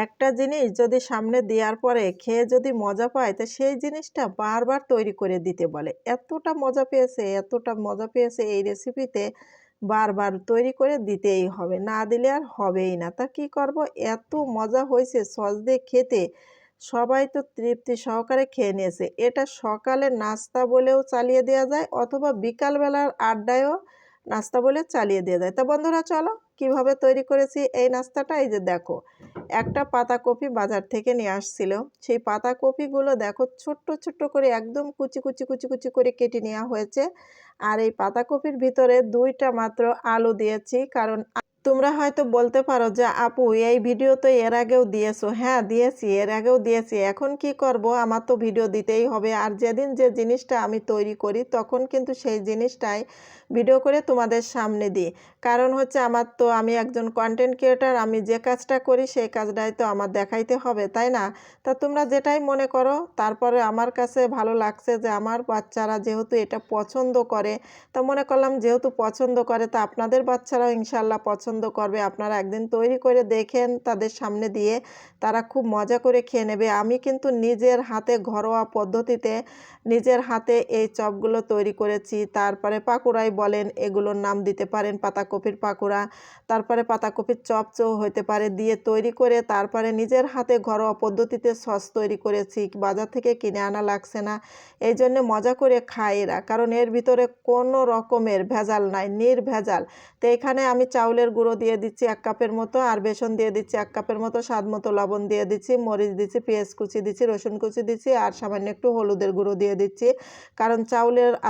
একটা জিনিস যদি সামনে দেওয়ার পরে খেয়ে যদি মজা পায়, তো সেই জিনিসটা বারবার তৈরি করে দিতে বলে। এতটা মজা পেয়েছে এই রেসিপিতে, বারবার তৈরি করে দিতেই হবে। না দিলে আর হবেই না। তা কি করব? এত মজা হয়েছে সস দিয়ে খেতে, সবাই তো তৃপ্তি সহকারে খেয়ে নিয়েছে। এটা সকালের নাস্তা বলেও চালিয়ে দেওয়া যায় অথবা বিকালবেলার আড্ডায়ও নাস্তা বলে চালিয়ে দেওয়া যায়। তা বন্ধুরা চলো কিভাবে তৈরি করেছি এই নাস্তাটা, এই যে দেখো। একটা পাতাকপি বাজার থেকে নিয়ে আসছিল। সেই পাতাকপিগুলো দেখো ছোট্ট, ছোট্ট করে একদম কুচি করে কেটে নেওয়া হয়েছে। আর এই পাতাকপির ভিতরে ২ টা মাত্র আলু দিয়েছি। কারণ তোমরা হয়তো বলতে পারো যে আপু এই ভিডিও তো এর আগেও দিয়েছো। হ্যাঁ দিয়েছি, এর আগেও দিয়েছি। এখন কি করব? আমার তো ভিডিও দিতেই হবে। আর যেদিন যে জিনিসটা আমি তৈরি করি তখন কিন্তু সেই জিনিসটাই ভিডিও করে তোমাদের সামনে দিই। কারণ হচ্ছে আমি একজন কন্টেন্ট ক্রিয়েটর, আমি যে কাজটা করি সেই কাজটাই তো আমার দেখাইতে হবে, তাই না? তা তোমরা যেটাই মনে করো, তারপরে আমার কাছে ভালো লাগছে যে আমার বাচ্চারা যেহেতু এটা পছন্দ করে, তা মনে করলাম যেহেতু পছন্দ করে তা আপনাদের বাচ্চারাও ইনশাল্লাহ পছন্দ করবে। আপনারা একদিন তৈরি করে দেখেন তাদের সামনে দিয়ে, তারা খুব মজা করে খেয়ে নেবে। আমি কিন্তু নিজের হাতে ঘরোয়া পদ্ধতিতে নিজের হাতে এই চপগুলো তৈরি করেছি। তারপরে পাকোড়াই বলেন, এগুলোর নাম দিতে পারেন পাতাকপির পাকোড়া, তারপরে পাতাকপির চপও হতে পারে, দিয়ে তৈরি করে তারপরে নিজের হাতে ঘরোয়া পদ্ধতিতে সস তৈরি করেছি। বাজার থেকে কিনে আনা লাগছে না। এই জন্যে মজা করে খায় এরা, কারণ এর ভিতরে কোনো রকমের ভেজাল নাই, নির্ভেজাল। তো এখানে আমি চাউলের গুঁড়ো দিয়ে দিচ্ছি 1 কাপের মতো, আর বেসন দিয়ে দিচ্ছি 1 কাপের মতো, স্বাদ মতো লবণ দিয়ে দিচ্ছি, মরিচ দিচ্ছি, পেঁয়াজ কুচি দিচ্ছি, রসুন কুচি দিচ্ছি, আর সামান্য একটু হলুদের গুঁড়ো দিয়ে দিচ্ছি। কারণ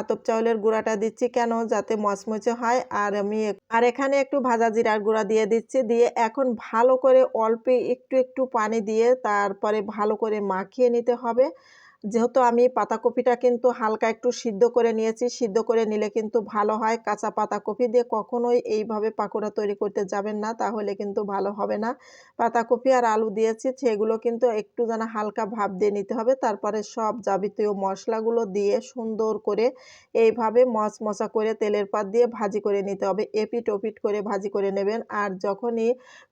আতপ চাউলের গুঁড়াটা দিচ্ছি কেন? যাতে মচমচে হয়। আর এখানে একটু ভাজা জিরার গুঁড়া দিয়ে দিচ্ছি। দিয়ে এখন ভালো করে অল্প একটু পানি দিয়ে তারপরে ভালো করে মাখিয়ে নিতে হবে। যেহেতু আমি পাতাকপিটা কিন্তু হালকা একটু সিদ্ধ করে নিয়েছি, সিদ্ধ করে নিলে কিন্তু ভালো হয়। কাঁচা পাতাকপি দিয়ে কখনোই এইভাবে পাকোড়া তৈরি করতে যাবেন না, তাহলে কিন্তু ভালো হবে না। পাতাকপি আর আলু দিয়েছি, সেগুলো কিন্তু একটু যেন হালকা ভাপ দিয়ে নিতে হবে। তারপরে সব যাবতীয় মশলাগুলো দিয়ে সুন্দর করে এইভাবে মচমচা করে তেলের পাত দিয়ে ভাজি করে নিতে হবে। এপিঠ ওপিঠ করে ভাজি করে নেবেন। আর যখনই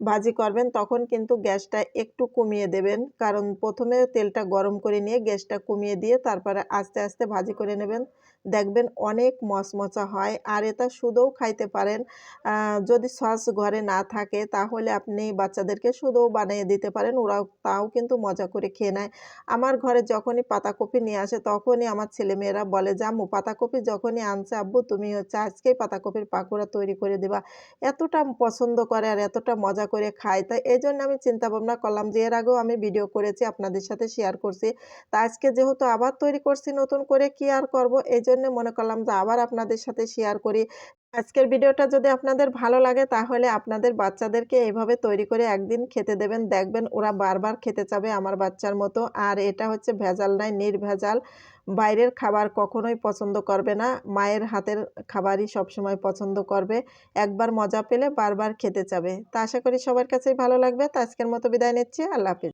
ভাজি করবেন তখন কিন্তু গ্যাসটা একটু কমিয়ে দেবেন, কারণ প্রথমে তেলটা গরম করে নিয়ে গ্যাসটা কমিয়ে দিয়ে তারপরে আস্তে আস্তে ভাজি করে নেবেন। দেখবেন অনেক মচমচা হয়। আর এটা শুধুও খাইতে পারেন। যদি সস ঘরে না থাকে তাহলে আপনি বাচ্চাদেরকে শুধুও বানিয়ে দিতে পারেন, ওরাও তাও কিন্তু মজা করে খেয়ে নেয়। আমার ঘরে যখনই পাতাকপি নিয়ে আসে তখনই আমার ছেলেমেয়েরা বলে যে আম্মু পাতাকপি যখনই আনছে আব্বু তুমি হচ্ছে আজকেই পাতাকপির পাকোড়া তৈরি করে দিবা। এতটা পছন্দ করে আর এতটা মজা করে খায়। তাই এজন্য আমি চিন্তা ভাবনা করলাম যে এর আগেও আমি ভিডিও করেছি, আপনাদের সাথে শেয়ার করছি। তা আজকে যেহেতু আবার তৈরি করছি নতুন করে, কি আর করব? এইজন্য মনে করলাম যে আবার আপনাদের সাথে শেয়ার করি। আজকের ভিডিওটা যদি আপনাদের ভালো লাগে তাহলে আপনাদের বাচ্চাদেরকে এভাবে তৈরি করে একদিন খেতে দেবেন। দেখবেন ওরা বারবার খেতে চাবে আমার বাচ্চার মতো। আর এটা হচ্ছে ভেজাল নাই, নির্ভেজাল। বাইরের খাবার কখনোই পছন্দ করবে না। মায়ের হাতের খাবারই সবসময় পছন্দ করবে। একবার মজা পেলে বারবার খেতে চাবে। তা আশা করি সবার কাছেই ভালো লাগবে। তো আজকের মতো বিদায় নিচ্ছি। আল্লাহ হাফেজ।